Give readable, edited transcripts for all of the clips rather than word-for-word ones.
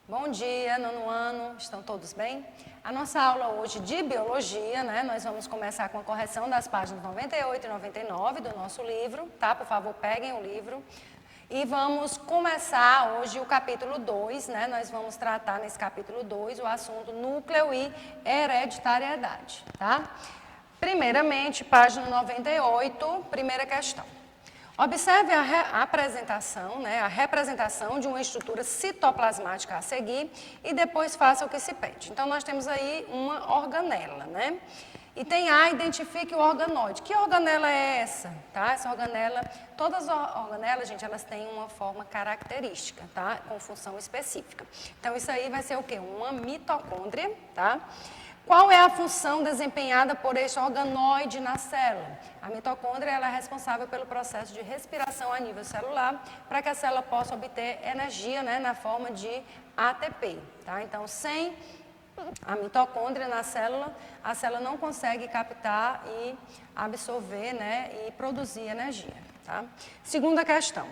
Bom dia, nono ano, estão todos bem? A nossa aula hoje de biologia, né? Nós vamos começar com a correção das páginas 98 e 99 do nosso livro, tá? Por favor, peguem o livro. E vamos começar hoje o capítulo 2, né? Nós vamos tratar nesse capítulo 2 o assunto núcleo e hereditariedade, tá? Primeiramente, página 98, primeira questão. Observe a apresentação, né, a representação de uma estrutura citoplasmática a seguir e depois faça o que se pede. Então, nós temos aí uma organela, né? E tem A, identifique o organoide. Que organela é essa? Tá? Essa organela, todas as organelas, gente, elas têm uma forma característica, tá? Com função específica. Então, isso aí vai ser o quê? Uma mitocôndria, tá? Qual é a função desempenhada por este organoide na célula? A mitocôndria ela é responsável pelo processo de respiração a nível celular, para que a célula possa obter energia, né, na forma de ATP. Tá? Então, sem a mitocôndria na célula, a célula não consegue captar e absorver, né, e produzir energia. Tá? Segunda questão.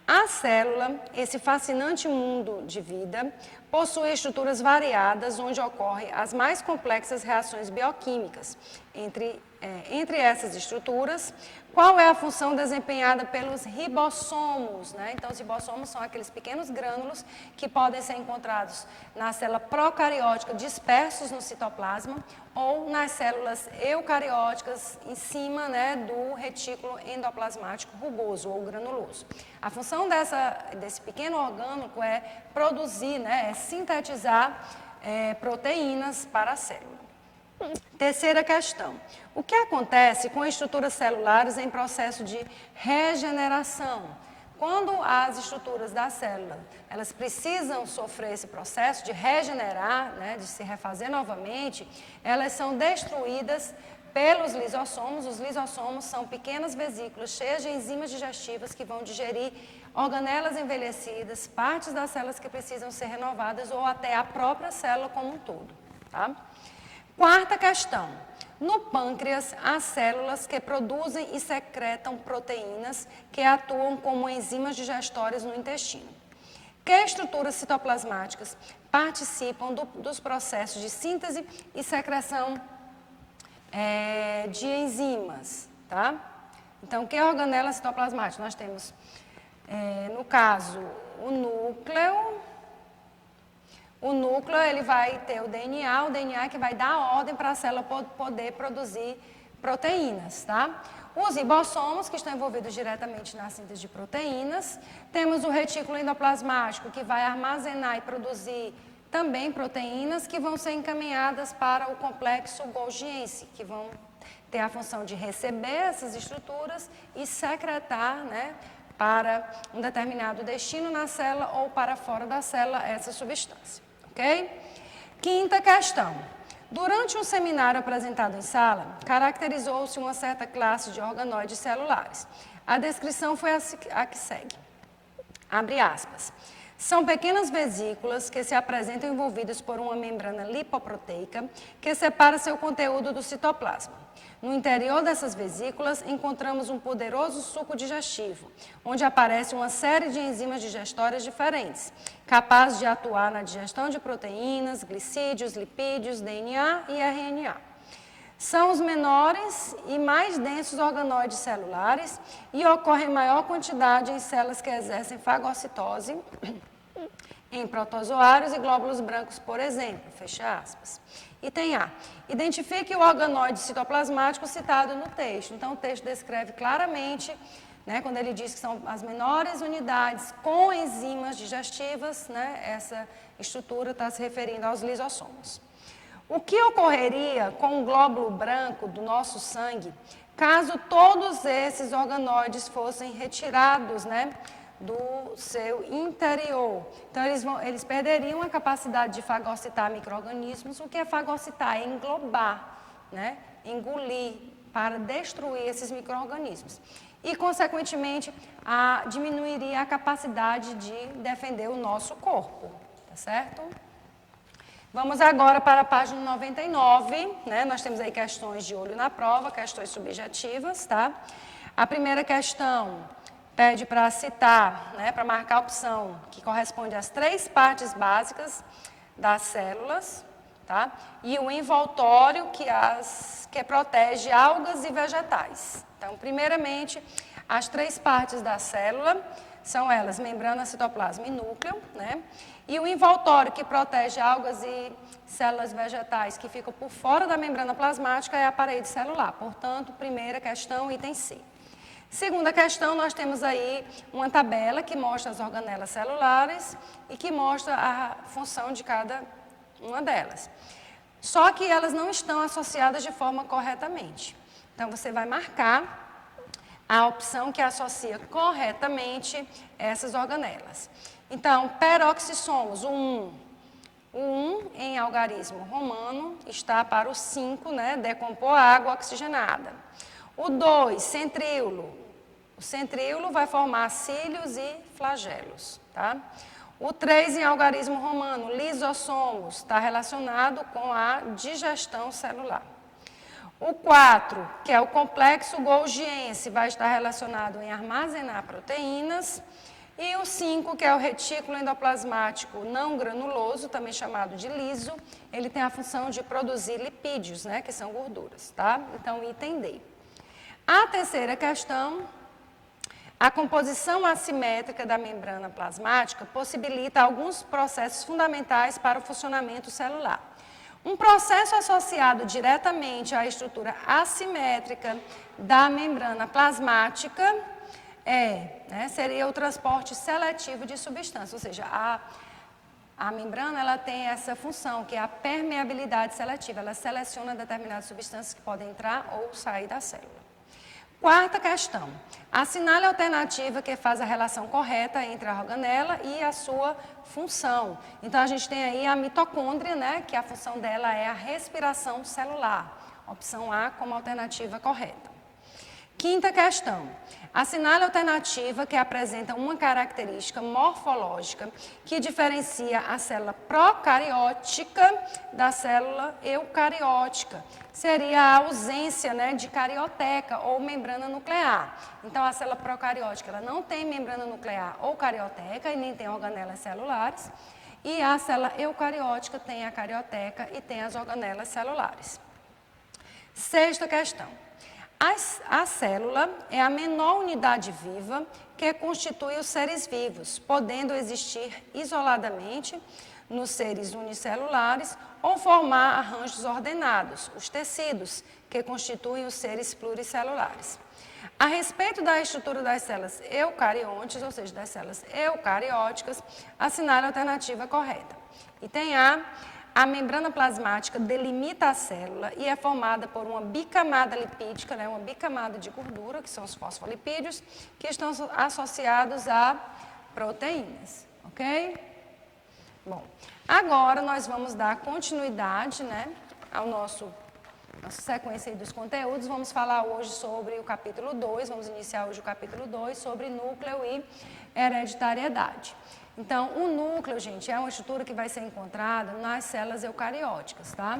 A célula, esse fascinante mundo de vida, possui estruturas variadas onde ocorrem as mais complexas reações bioquímicas. Entre essas estruturas, qual é a função desempenhada pelos ribossomos? Né? Então, os ribossomos são aqueles pequenos grânulos que podem ser encontrados na célula procariótica dispersos no citoplasma ou nas células eucarióticas em cima, né, do retículo endoplasmático rugoso ou granuloso. A função desse pequeno orgânulo é produzir, né, é sintetizar proteínas para a célula. Terceira questão. O que acontece com estruturas celulares em processo de regeneração? Quando as estruturas da célula, elas precisam sofrer esse processo de regenerar, né, de se refazer novamente, elas são destruídas pelos lisossomos. Os lisossomos são pequenas vesículas cheias de enzimas digestivas que vão digerir organelas envelhecidas, partes das células que precisam ser renovadas ou até a própria célula como um todo. Tá? Quarta questão. No pâncreas, há células que produzem e secretam proteínas que atuam como enzimas digestórias no intestino. Que estruturas citoplasmáticas participam dos processos de síntese e secreção de enzimas? Tá? Então, que organela citoplasmática? Nós temos, no caso, o núcleo. O núcleo ele vai ter o DNA que vai dar ordem para a célula poder produzir proteínas, tá? Os ribossomos, que estão envolvidos diretamente na síntese de proteínas. Temos o retículo endoplasmático, que vai armazenar e produzir também proteínas que vão ser encaminhadas para o complexo golgiense, que vão ter a função de receber essas estruturas e secretar, né, para um determinado destino na célula ou para fora da célula essa substância. Ok? Quinta questão. Durante um seminário apresentado em sala, caracterizou-se uma certa classe de organoides celulares. A descrição foi a que segue. Abre aspas. São pequenas vesículas que se apresentam envolvidas por uma membrana lipoproteica que separa seu conteúdo do citoplasma. No interior dessas vesículas, encontramos um poderoso suco digestivo, onde aparece uma série de enzimas digestórias diferentes, capazes de atuar na digestão de proteínas, glicídios, lipídios, DNA e RNA. São os menores e mais densos organoides celulares e ocorrem em maior quantidade em células que exercem fagocitose, em protozoários e glóbulos brancos, por exemplo, fecha aspas. E tem A. Identifique o organoide citoplasmático citado no texto. Então, o texto descreve claramente, né, quando ele diz que são as menores unidades com enzimas digestivas, né, essa estrutura está se referindo aos lisossomos. O que ocorreria com o glóbulo branco do nosso sangue caso todos esses organoides fossem retirados, né, do seu interior? Então, eles perderiam a capacidade de fagocitar micro-organismos. O que é fagocitar? É englobar, né? Engolir, para destruir esses micro-organismos. E, consequentemente, diminuiria a capacidade de defender o nosso corpo, tá certo? Vamos agora para a página 99, né? Nós temos aí questões de olho na prova, questões subjetivas, tá? A primeira questão pede para citar, né, para marcar a opção que corresponde às 3 partes básicas das células, tá? E o envoltório que protege algas e vegetais. Então, primeiramente, as 3 partes da célula são elas, membrana, citoplasma e núcleo, né? E o envoltório que protege algas e células vegetais que ficam por fora da membrana plasmática é a parede celular. Portanto, primeira questão, item C. Segunda questão, nós temos aí uma tabela que mostra as organelas celulares e que mostra a função de cada uma delas. Só que elas não estão associadas de forma corretamente. Então, você vai marcar a opção que associa corretamente essas organelas. Então, peroxissomos, o 1. O 1 em algarismo romano está para o 5, né, decompor água oxigenada. O 2, centríolo. O centríolo vai formar cílios e flagelos, tá? O 3 em algarismo romano, lisossomos, está relacionado com a digestão celular. O 4, que é o complexo golgiense, vai estar relacionado em armazenar proteínas. E o 5, que é o retículo endoplasmático não granuloso, também chamado de liso, ele tem a função de produzir lipídios, né, que são gorduras, tá? Então, item D. A terceira questão, a composição assimétrica da membrana plasmática possibilita alguns processos fundamentais para o funcionamento celular. Um processo associado diretamente à estrutura assimétrica da membrana plasmática seria o transporte seletivo de substâncias, ou seja, a membrana ela tem essa função, que é a permeabilidade seletiva, ela seleciona determinadas substâncias que podem entrar ou sair da célula. Quarta questão, assinale a alternativa que faz a relação correta entre a organela e a sua função. Então, a gente tem aí a mitocôndria, né, que a função dela é a respiração celular. Opção A como alternativa correta. Quinta questão, assinale a alternativa que apresenta uma característica morfológica que diferencia a célula procariótica da célula eucariótica. Seria a ausência, né, de carioteca ou membrana nuclear. Então, a célula procariótica ela não tem membrana nuclear ou carioteca e nem tem organelas celulares. E a célula eucariótica tem a carioteca e tem as organelas celulares. Sexta questão. A célula é a menor unidade viva que constitui os seres vivos, podendo existir isoladamente nos seres unicelulares ou formar arranjos ordenados, os tecidos, que constituem os seres pluricelulares. A respeito da estrutura das células eucariontes, ou seja, das células eucarióticas, assinale a alternativa correta. Item A membrana plasmática delimita a célula e é formada por uma bicamada lipídica, né, uma bicamada de gordura, que são os fosfolipídios, que estão associados a proteínas, ok? Bom, agora nós vamos dar continuidade, né, ao nossa sequência dos conteúdos. Vamos falar hoje sobre o capítulo 2, vamos iniciar hoje o capítulo 2 sobre núcleo e hereditariedade. Então, o núcleo, gente, é uma estrutura que vai ser encontrada nas células eucarióticas, tá?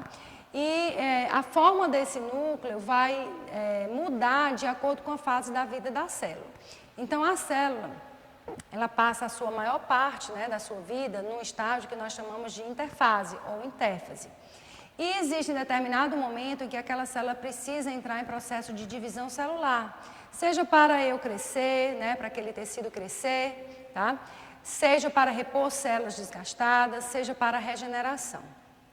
E a forma desse núcleo vai mudar de acordo com a fase da vida da célula. Então, a célula, ela passa a sua maior parte, né, da sua vida num estágio que nós chamamos de interfase ou intérfase. E existe determinado momento em que aquela célula precisa entrar em processo de divisão celular, seja para eu crescer, né, para aquele tecido crescer, tá? Seja para repor células desgastadas, seja para regeneração,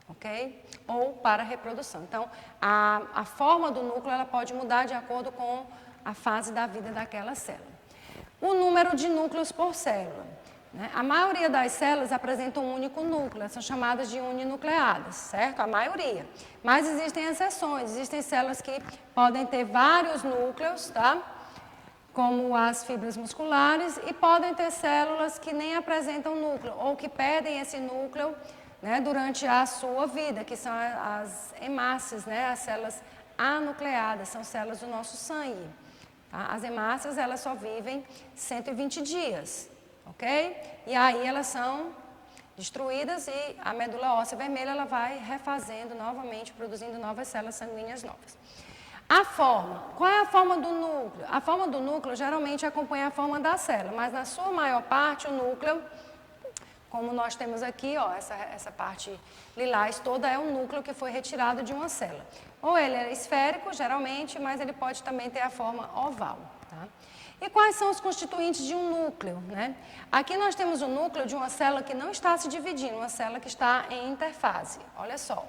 ok? Ou para reprodução. Então, a forma do núcleo ela pode mudar de acordo com a fase da vida daquela célula. O número de núcleos por célula, né? A maioria das células apresenta um único núcleo, são chamadas de uninucleadas, certo? A maioria. Mas existem exceções, existem células que podem ter vários núcleos, tá? Como as fibras musculares, e podem ter células que nem apresentam núcleo, ou que perdem esse núcleo, né, durante a sua vida, que são as hemácias, né, as células anucleadas, são células do nosso sangue. Tá? As hemácias, elas só vivem 120 dias, ok? E aí elas são destruídas e a medula óssea vermelha ela vai refazendo novamente, produzindo novas células sanguíneas novas. A forma. Qual é a forma do núcleo? A forma do núcleo geralmente acompanha a forma da célula, mas na sua maior parte o núcleo, como nós temos aqui, ó, essa parte lilás toda é um núcleo que foi retirado de uma célula. Ou ele é esférico, geralmente, mas ele pode também ter a forma oval. Tá? E quais são os constituintes de um núcleo? Né? Aqui nós temos o núcleo de uma célula que não está se dividindo, uma célula que está em interfase. Olha só.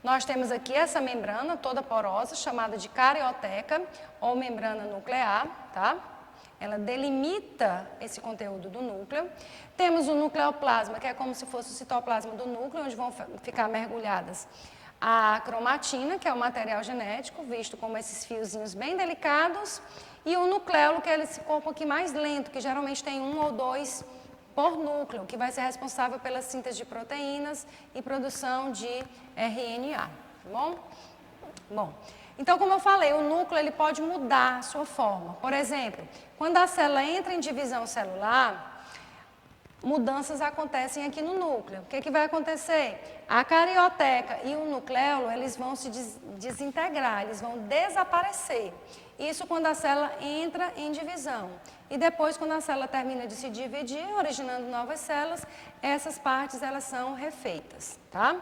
Nós temos aqui essa membrana toda porosa, chamada de carioteca ou membrana nuclear, tá? Ela delimita esse conteúdo do núcleo. Temos o nucleoplasma, que é como se fosse o citoplasma do núcleo, onde vão ficar mergulhadas a cromatina, que é o material genético, visto como esses fiozinhos bem delicados, e o nucleolo, que é esse corpo aqui mais lento, que geralmente tem 1 ou 2 por núcleo, que vai ser responsável pela síntese de proteínas e produção de RNA, tá bom? Bom, então como eu falei, o núcleo ele pode mudar a sua forma. Por exemplo, quando a célula entra em divisão celular, mudanças acontecem aqui no núcleo. O que vai acontecer? A carioteca e o nucleolo, eles vão se desintegrar, eles vão desaparecer. Isso quando a célula entra em divisão. E depois, quando a célula termina de se dividir, originando novas células, essas partes elas são refeitas, tá?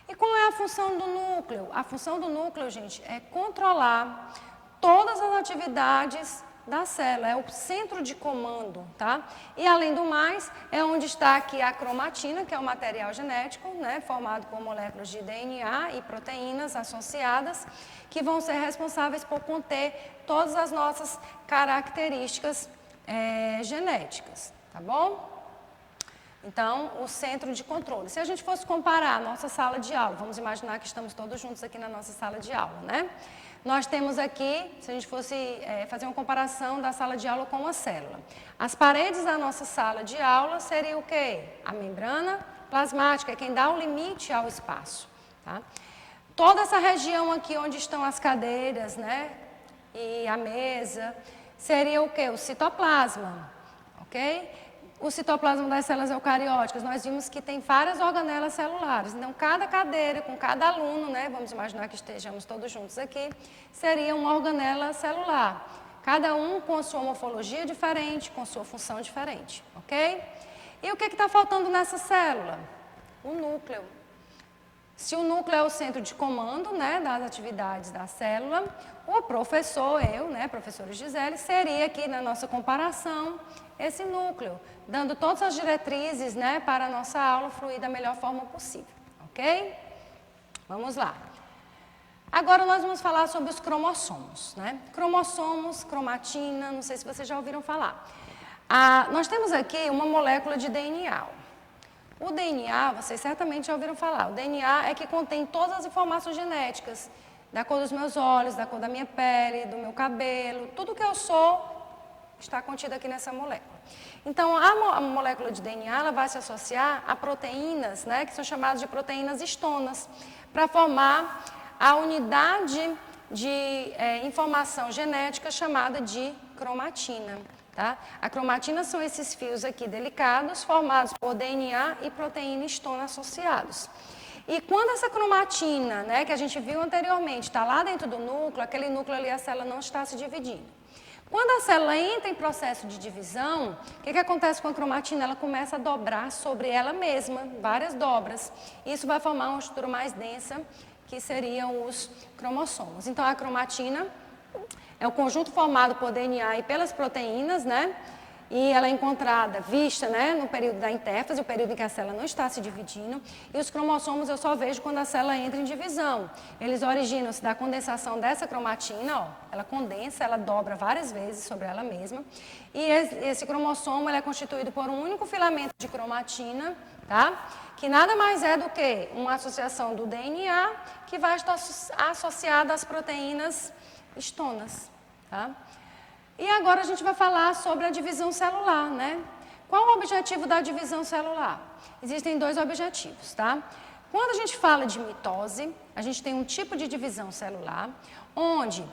E qual é a função do núcleo? A função do núcleo, gente, é controlar todas as atividades da célula, é o centro de comando, tá? E além do mais, é onde está aqui a cromatina, que é o material genético, né, formado por moléculas de DNA e proteínas associadas, que vão ser responsáveis por conter todas as nossas características genéticas, tá bom? Então, o centro de controle. Se a gente fosse comparar a nossa sala de aula, vamos imaginar que estamos todos juntos aqui na nossa sala de aula, né? Nós temos aqui, se a gente fosse fazer uma comparação da sala de aula com uma célula. As paredes da nossa sala de aula seriam o quê? A membrana plasmática, é quem dá o limite ao espaço, tá? Toda essa região aqui onde estão as cadeiras, né? E a mesa, seria o quê? O citoplasma, ok? O citoplasma das células eucarióticas, nós vimos que tem várias organelas celulares. Então, cada cadeira, com cada aluno, né, vamos imaginar que estejamos todos juntos aqui, seria uma organela celular. Cada um com a sua morfologia diferente, com sua função diferente, ok? E o que está faltando nessa célula? O núcleo. Se o núcleo é o centro de comando, né, das atividades da célula, o professor, eu, né, professora Gisele, seria aqui na nossa comparação esse núcleo, dando todas as diretrizes, né, para a nossa aula fluir da melhor forma possível, ok? Vamos lá. Agora nós vamos falar sobre os cromossomos, né? Cromossomos, cromatina, não sei se vocês já ouviram falar. Nós temos aqui uma molécula de DNA. O DNA, vocês certamente já ouviram falar, o DNA é que contém todas as informações genéticas, da cor dos meus olhos, da cor da minha pele, do meu cabelo, tudo que eu sou está contido aqui nessa molécula. Então, a molécula de DNA ela vai se associar a proteínas, né, que são chamadas de proteínas histonas, para formar a unidade de informação genética chamada de cromatina. Tá? A cromatina são esses fios aqui delicados, formados por DNA e proteína histona associados. E quando essa cromatina, né, que a gente viu anteriormente, está lá dentro do núcleo, aquele núcleo ali, a célula não está se dividindo. Quando a célula entra em processo de divisão, o que acontece com a cromatina? Ela começa a dobrar sobre ela mesma, várias dobras. Isso vai formar uma estrutura mais densa, que seriam os cromossomos. Então, a cromatina é o conjunto formado por DNA e pelas proteínas, né? E ela é encontrada, vista, né, no período da intérfase, o período em que a célula não está se dividindo. E os cromossomos eu só vejo quando a célula entra em divisão. Eles originam-se da condensação dessa cromatina, ó. Ela condensa, ela dobra várias vezes sobre ela mesma. E esse cromossomo ele é constituído por um único filamento de cromatina, tá? Que nada mais é do que uma associação do DNA que vai estar associada às proteínas histonas, tá? E agora a gente vai falar sobre a divisão celular, né? Qual o objetivo da divisão celular? Existem dois objetivos, tá? Quando a gente fala de mitose, a gente tem um tipo de divisão celular, onde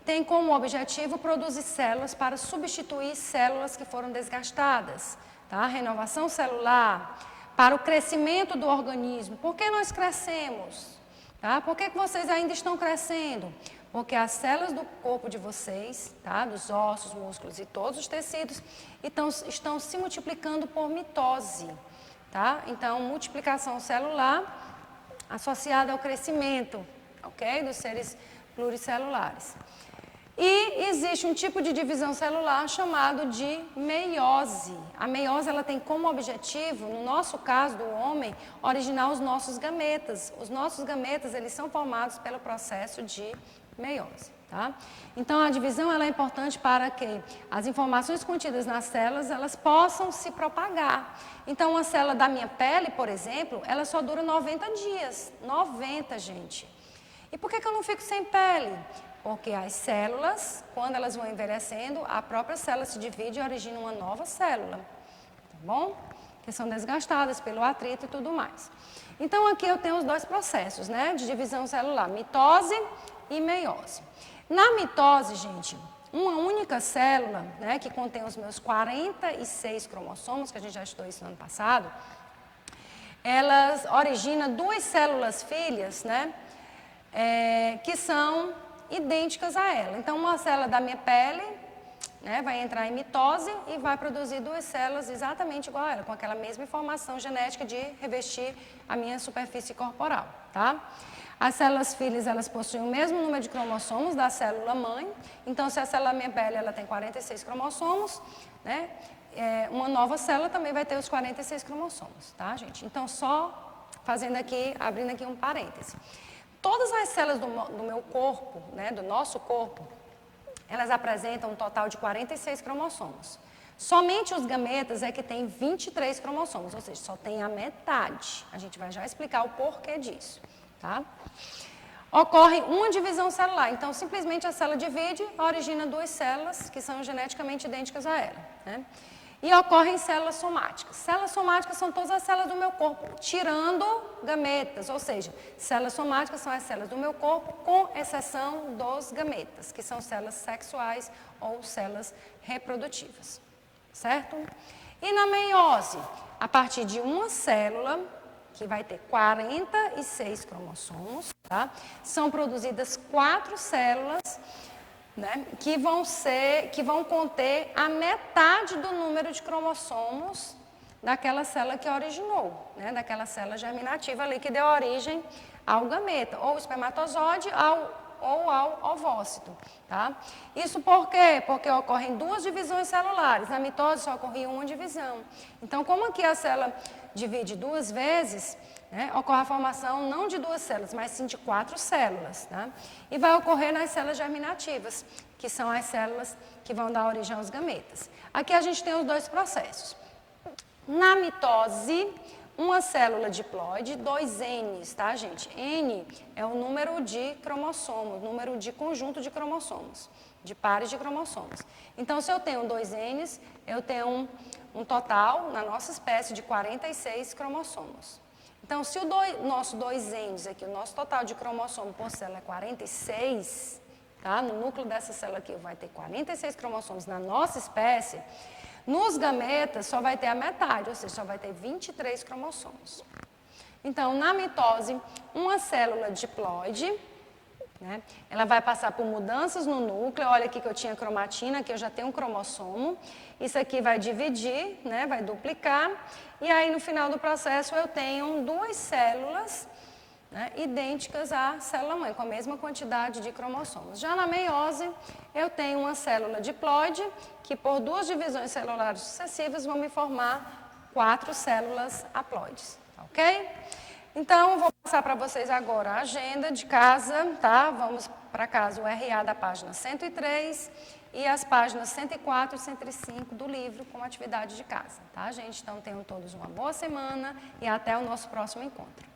tem como objetivo produzir células para substituir células que foram desgastadas, tá? Renovação celular, para o crescimento do organismo. Por que nós crescemos? Tá? Por que vocês ainda estão crescendo? Porque as células do corpo de vocês, tá? Dos ossos, músculos e todos os tecidos, estão se multiplicando por mitose. Tá? Então, multiplicação celular associada ao crescimento, ok? Dos seres pluricelulares. E existe um tipo de divisão celular chamado de meiose. A meiose ela tem como objetivo, no nosso caso do homem, originar os nossos gametas. Os nossos gametas eles são formados pelo processo de meiose. Tá? Então a divisão ela é importante para que as informações contidas nas células elas possam se propagar. Então uma célula da minha pele, por exemplo, ela só dura 90 dias. 90, gente. E por que eu não fico sem pele? Porque as células, quando elas vão envelhecendo, a própria célula se divide e origina uma nova célula, tá bom? Que são desgastadas pelo atrito e tudo mais. Então, aqui eu tenho os dois processos, né, de divisão celular, mitose e meiose. Na mitose, gente, uma única célula, né, que contém os meus 46 cromossomos, que a gente já estudou isso no ano passado, elas originam duas células filhas, né, que são idênticas a ela. Então, uma célula da minha pele, né, vai entrar em mitose e vai produzir duas células exatamente igual a ela, com aquela mesma informação genética de revestir a minha superfície corporal, tá? As células filhas, elas possuem o mesmo número de cromossomos da célula mãe. Então, se a célula da minha pele, ela tem 46 cromossomos, né, uma nova célula também vai ter os 46 cromossomos, tá, gente? Então, só fazendo aqui, abrindo aqui um parêntese. Todas as células do meu corpo, né, do nosso corpo, elas apresentam um total de 46 cromossomos. Somente os gametas é que tem 23 cromossomos, ou seja, só tem a metade. A gente vai já explicar o porquê disso, tá? Ocorre uma divisão celular, então simplesmente a célula divide, origina duas células que são geneticamente idênticas a ela, né? E ocorrem células somáticas. Células somáticas são todas as células do meu corpo, tirando gametas, ou seja, células somáticas são as células do meu corpo, com exceção dos gametas, que são células sexuais ou células reprodutivas, certo? E na meiose, a partir de uma célula, que vai ter 46 cromossomos, tá? São produzidas 4 células, né, que vão conter a metade do número de cromossomos daquela célula que originou, né, daquela célula germinativa ali que deu origem ao gameta, ou espermatozoide ou ao ovócito, tá? Isso por quê? Porque ocorrem duas divisões celulares, na mitose só ocorria uma divisão. Então, como aqui a célula divide duas vezes, né, ocorre a formação não de duas células, mas sim de 4 células. Tá? E vai ocorrer nas células germinativas, que são as células que vão dar origem aos gametas. Aqui a gente tem os dois processos. Na mitose, uma célula diploide, 2 Ns, tá, gente? N é o número de cromossomos, número de conjunto de cromossomos, de pares de cromossomos. Então, se eu tenho 2 Ns, eu tenho um total, na nossa espécie, de 46 cromossomos. Então, se o nosso 2 Ns aqui, o nosso total de cromossomo por célula é 46, tá? No núcleo dessa célula aqui vai ter 46 cromossomos na nossa espécie, nos gametas só vai ter a metade, ou seja, só vai ter 23 cromossomos. Então, na mitose, uma célula diploide, né, ela vai passar por mudanças no núcleo. Olha aqui que eu tinha cromatina, aqui eu já tenho um cromossomo. Isso aqui vai dividir, né, vai duplicar. E aí, no final do processo, eu tenho 2 células, né, idênticas à célula-mãe, com a mesma quantidade de cromossomos. Já na meiose, eu tenho uma célula diploide, que por 2 divisões celulares sucessivas vão me formar 4 células haploides, ok? Então, vou passar para vocês agora a agenda de casa, tá? Vamos para casa o RA da página 103 e as páginas 104 e 105 do livro com atividade de casa, tá, gente? Então, tenham todos uma boa semana e até o nosso próximo encontro.